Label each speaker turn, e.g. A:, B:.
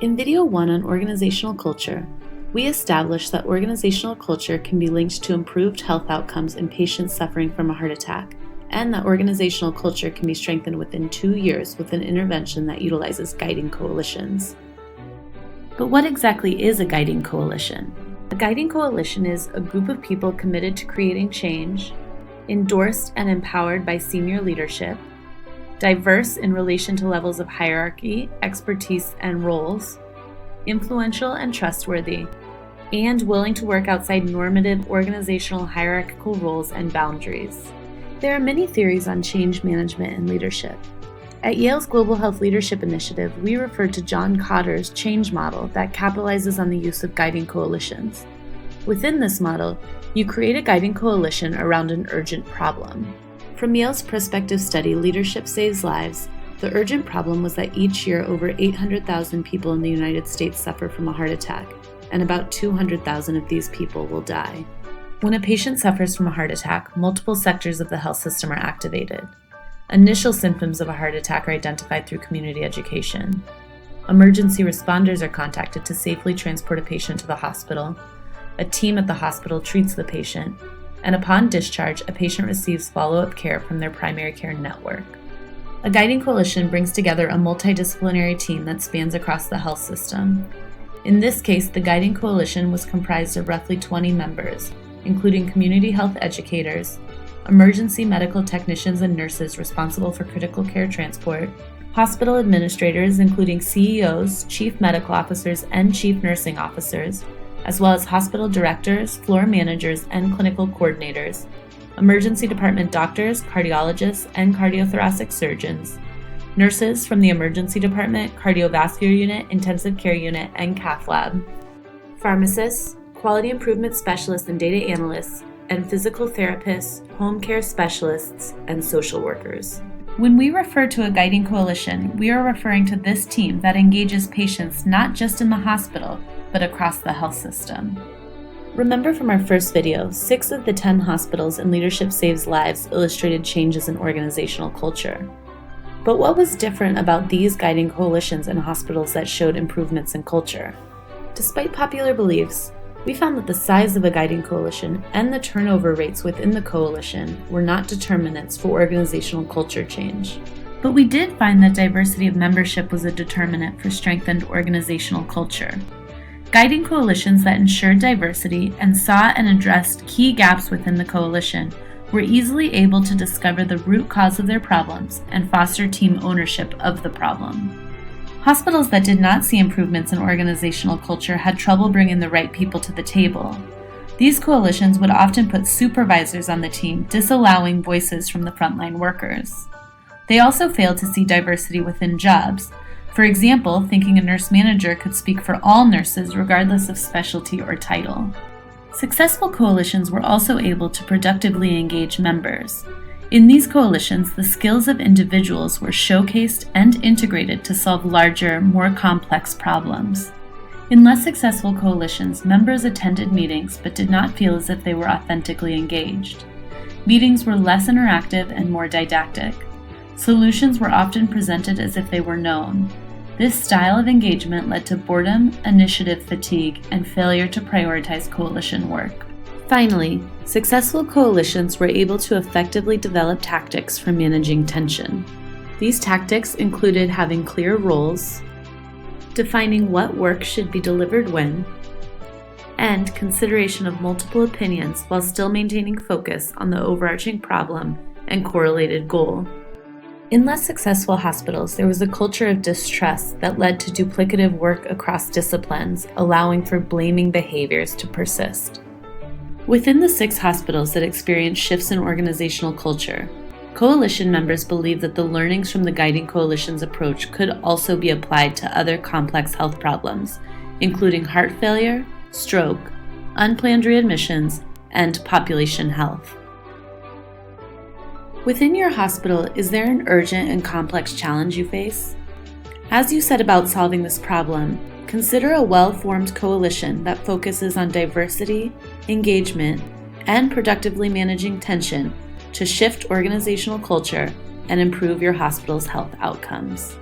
A: In video 1 on organizational culture, we established that organizational culture can be linked to improved health outcomes in patients suffering from a heart attack, and that organizational culture can be strengthened within 2 years with an intervention that utilizes guiding coalitions. But what exactly is a guiding coalition? A guiding coalition is a group of people committed to creating change, endorsed and empowered by senior leadership, diverse in relation to levels of hierarchy, expertise, and roles, influential and trustworthy, and willing to work outside normative organizational hierarchical roles and boundaries. There are many theories on change management and leadership. At Yale's Global Health Leadership Initiative, we refer to John Kotter's change model that capitalizes on the use of guiding coalitions. Within this model, you create a guiding coalition around an urgent problem. From Yale's prospective study, Leadership Saves Lives, the urgent problem was that each year over 800,000 people in the United States suffer from a heart attack, and about 200,000 of these people will die. When a patient suffers from a heart attack, multiple sectors of the health system are activated. Initial symptoms of a heart attack are identified through community education. Emergency responders are contacted to safely transport a patient to the hospital. A team at the hospital treats the patient, and upon discharge, a patient receives follow-up care from their primary care network. A guiding coalition brings together a multidisciplinary team that spans across the health system. In this case, the guiding coalition was comprised of roughly 20 members, including community health educators, emergency medical technicians and nurses responsible for critical care transport, hospital administrators including CEOs, chief medical officers, and chief nursing officers, as well as hospital directors, floor managers, and clinical coordinators, emergency department doctors, cardiologists, and cardiothoracic surgeons, nurses from the emergency department, cardiovascular unit, intensive care unit, and cath lab, pharmacists, quality improvement specialists and data analysts, and physical therapists, home care specialists, and social workers. When we refer to a guiding coalition, we are referring to this team that engages patients not just in the hospital, but across the health system. Remember from our first video, 6 of the 10 hospitals in Leadership Saves Lives illustrated changes in organizational culture. But what was different about these guiding coalitions in hospitals that showed improvements in culture? Despite popular beliefs, we found that the size of a guiding coalition and the turnover rates within the coalition were not determinants for organizational culture change. But we did find that diversity of membership was a determinant for strengthened organizational culture. Guiding coalitions that ensured diversity and saw and addressed key gaps within the coalition were easily able to discover the root cause of their problems and foster team ownership of the problem. Hospitals that did not see improvements in organizational culture had trouble bringing the right people to the table. These coalitions would often put supervisors on the team, disallowing voices from the frontline workers. They also failed to see diversity within jobs. For example, thinking a nurse manager could speak for all nurses regardless of specialty or title. Successful coalitions were also able to productively engage members. In these coalitions, the skills of individuals were showcased and integrated to solve larger, more complex problems. In less successful coalitions, members attended meetings but did not feel as if they were authentically engaged. Meetings were less interactive and more didactic. Solutions were often presented as if they were known. This style of engagement led to boredom, initiative fatigue, and failure to prioritize coalition work. Finally, successful coalitions were able to effectively develop tactics for managing tension. These tactics included having clear roles, defining what work should be delivered when, and consideration of multiple opinions while still maintaining focus on the overarching problem and correlated goal. In less successful hospitals, there was a culture of distrust that led to duplicative work across disciplines, allowing for blaming behaviors to persist. Within the 6 hospitals that experienced shifts in organizational culture, coalition members believed that the learnings from the guiding coalition's approach could also be applied to other complex health problems, including heart failure, stroke, unplanned readmissions, and population health. Within your hospital, is there an urgent and complex challenge you face? As you set about solving this problem, consider a well-formed coalition that focuses on diversity, engagement, and productively managing tension to shift organizational culture and improve your hospital's health outcomes.